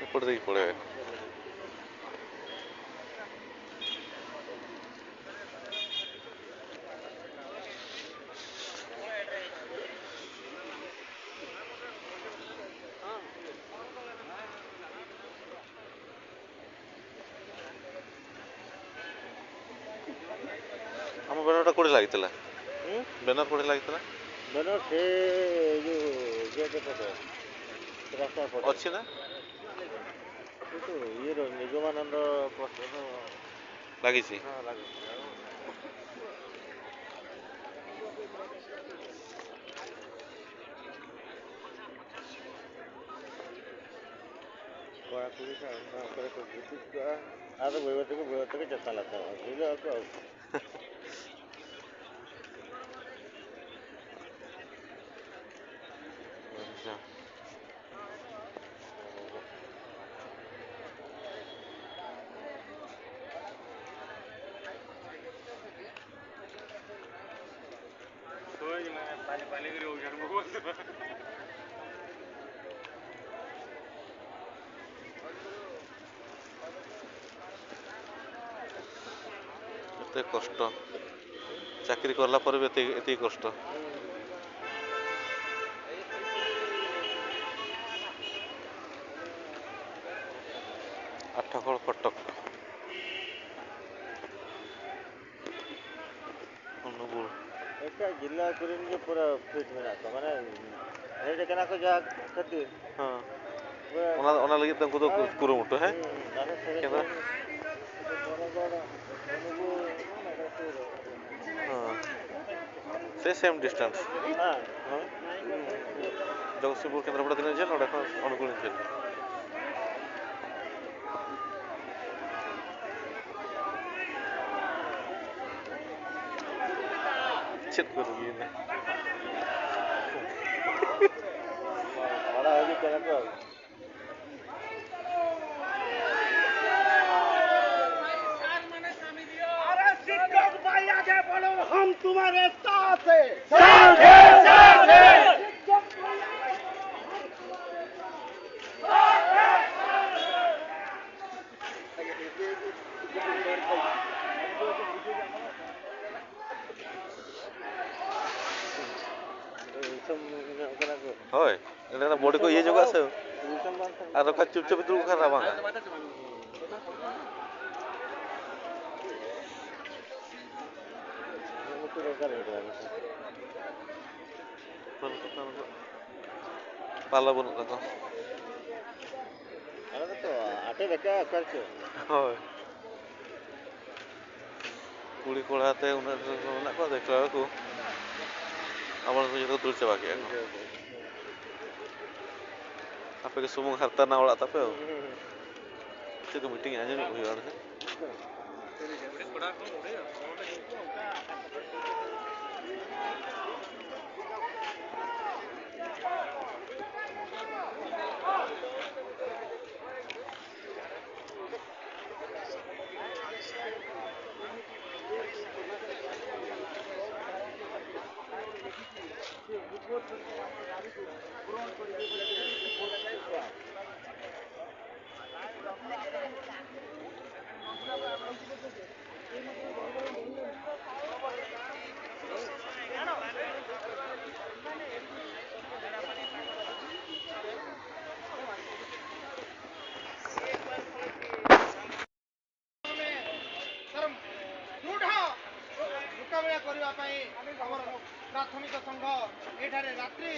ଏପଟେ ଦେଇକି ପଳେଇବେ। ଆମ ବ୍ୟାନରଟା କୋଉଠି ଲାଗିଥିଲା? ବ୍ୟାନର କୋଉଠି ଲାଗିଥିଲା? ବ୍ୟାନର ସେ ଯୋଉ ଗେଟ୍ ପଟେ ରାସ୍ତା ପଟେ ଅଛି ନା? କିନ୍ତୁ ଇଏର ନିଗମାନନ୍ଦ ପୋଷ୍ଟର ଲାଗିଛି। ହଁ ଲାଗିଛି। कोणाकुळीचा अंधाकडे कृतीचा आज वैवतिक जसाला दिलं असं अच्छा। पाणी करी होऊ शकतो ଏତେ କଷ୍ଟ ଚାକିରି କଲା ପରେ ବି ଏତିକି କଷ୍ଟ। ଆଠଗଡ଼ କଟକ ଅନୁଗୁଳ एका जिल्हा करून जे पुरा फिट होणार माने हे केना को जा करती हाँ ओना लगी तुमको तो कुरुमुटु है केना हाँ से सेम डिस्टेंस हाँ जगतसिंहपुर केंद्रापड़ा दिन जेल और अनुगुण जेल चेक करूँगी ना बड़ा होगी केना को हम तुम्हारे साथ हैं साथ हैं होय एटा बॉडी को ये जगह आसे आ रखा चुपचाप दूर कर रहा है पाला बन रखा अरे तो आटे देखा कर होय कुड़ी कोड़ाते उन्हें ना को देख रहा को আমার তো যেটা তুলছে বাকি এখন আপনি সুমুং হারতা না ওড়া তাপে itu meeting aja nih uyar sih प्राथमिक संघ एठारे रात्रि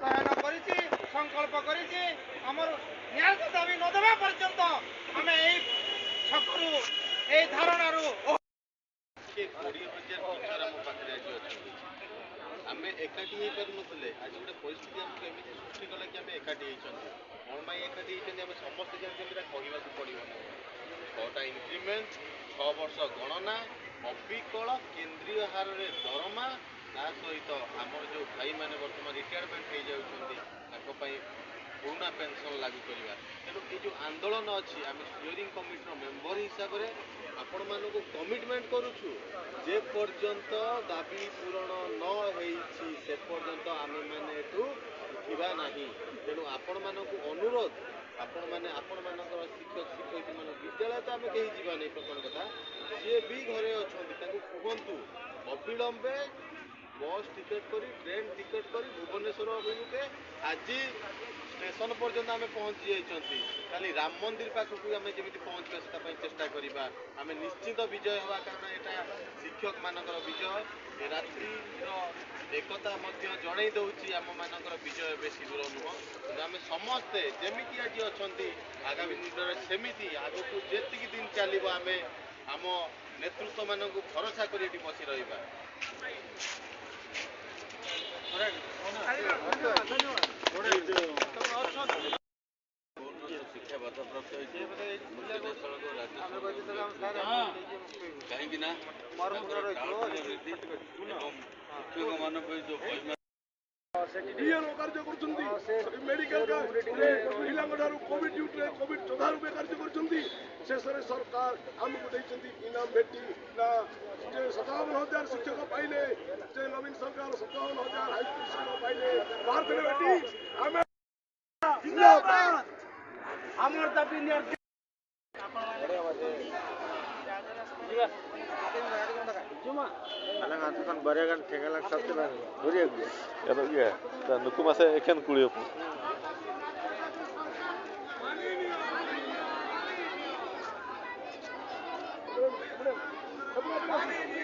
शयन करिछि संकल्प करिछि हमर न्याय दाबी न देबा पर्यंत हमें एई छकरू एई धारणारू के 20,000 टीचर हम पाखरे आज अछि हमें एकाठी हे पर नथले आज गोटे परिस्थिति हम केमिति सृष्टि कला कि हमें एकाठी हे छथि कोन माई एकाठी हे छथि हम समस्त जन केमिरा कहिबा को पड़िबो छटा इंक्रीमेंट 6 वर्ष गणना अबिकल केंद्रीय हार रे दरमा ता सहित हमर जो भाई माने वर्तमान रिटायरमेंट हे जाउछन्ती ताको पई पुना पेंशन लागू करिवा तेनु ए जो आंदोलन अछि हम स्टीयरिंग कमिटी रो मेंबर हिसाब रे आपण मानको कमिटमेंट करूछु जे पर्यंत दाबी पूरण न हेछि से पर्यंत आमे माने एठू उठिबा नाही तेनु आपण मानको अनुरोध ଆପଣମାନଙ୍କର ଶିକ୍ଷକ ଶିକ୍ଷୟିତ୍ରୀମାନେ ବିଦ୍ୟାଳୟ ତ ଆମେ କେହି ଯିବାନି ପ୍ରଥମ କଥା ଯିଏ ବି ଘରେ ଅଛନ୍ତି ତାଙ୍କୁ କୁହନ୍ତୁ ଅବିଳମ୍ବେ ବସ୍ ଟିକେଟ୍ କରି ଟ୍ରେନ୍ ଟିକେଟ୍ କରି ଭୁବନେଶ୍ୱର ଅଭିମୁଖେ ଆଜି ଷ୍ଟେସନ ପର୍ଯ୍ୟନ୍ତ ଆମେ ପହଞ୍ଚି ଯାଇଛନ୍ତି କାଲି ରାମ ମନ୍ଦିର ପାଖକୁ ଆମେ ଯେମିତି ପହଞ୍ଚିବା ସେଟା ପାଇଁ ଚେଷ୍ଟା କରିବା ଆମେ ନିଶ୍ଚିତ ବିଜୟ ହେବା କାରଣ ଏଇଟା ଶିକ୍ଷକମାନଙ୍କର ବିଜୟ ଏ ରାତ୍ରିର ଏକତା ମଧ୍ୟ ଜଣାଇ ଦେଉଛି ଆମମାନଙ୍କର ବିଜୟ ବେଶୀ ଦୂର ନୁହଁ କିନ୍ତୁ ଆମେ ସମସ୍ତେ ଯେମିତି ଆଜି ଅଛନ୍ତି ଆଗାମୀ ଦିନରେ ସେମିତି ଆଗକୁ ଯେତିକି ଦିନ ଚାଲିବ ଆମେ ଆମ ନେତୃତ୍ୱମାନଙ୍କୁ ଭରସା କରି ଏଠି ବସି ରହିବା ଶିକ୍ଷା ବାଧାପ୍ରାପ୍ତ ହୋଇଛି କାହିଁକି ନା ଶିକ୍ଷକମାନଙ୍କ ଯେଉଁ ପିଏନଓ କାର୍ଯ୍ୟ କରୁଛନ୍ତି ମେଡିକାଲ ପିଲାଙ୍କଠାରୁ କୋଭିଡ ଡ୍ୟୁଟିରେ କୋଭିଡ ଯୋଦ୍ଧା ରୂପେ କାର୍ଯ୍ୟ କରୁଛନ୍ତି ଶେଷରେ ସରକାର ଆମକୁ ଦେଇଛନ୍ତି ଇନାମ ଭେଟି ନା ଯେ 57,000 ଶିକ୍ଷକ ପାଇଲେ ଯେ ନବୀନ ସରକାର 57,000 ହାଇସ୍କୁଲ ଶିକ୍ଷକ ପାଇଲେ ଭାରତରେ ଭେଟି ଆମେ ଆମର ଦାବି nuku masa ikan kuliah pun. ନିହାତି